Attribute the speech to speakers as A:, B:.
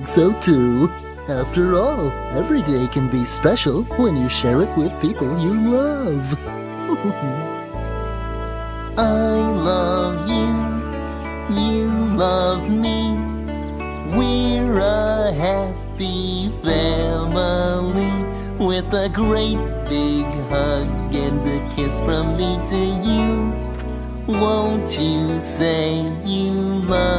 A: think so too. After all, every day can be special when you share it with people you love. I love you, you love me. We're a happy family with a great big hug and a kiss from me to you. Won't you say you love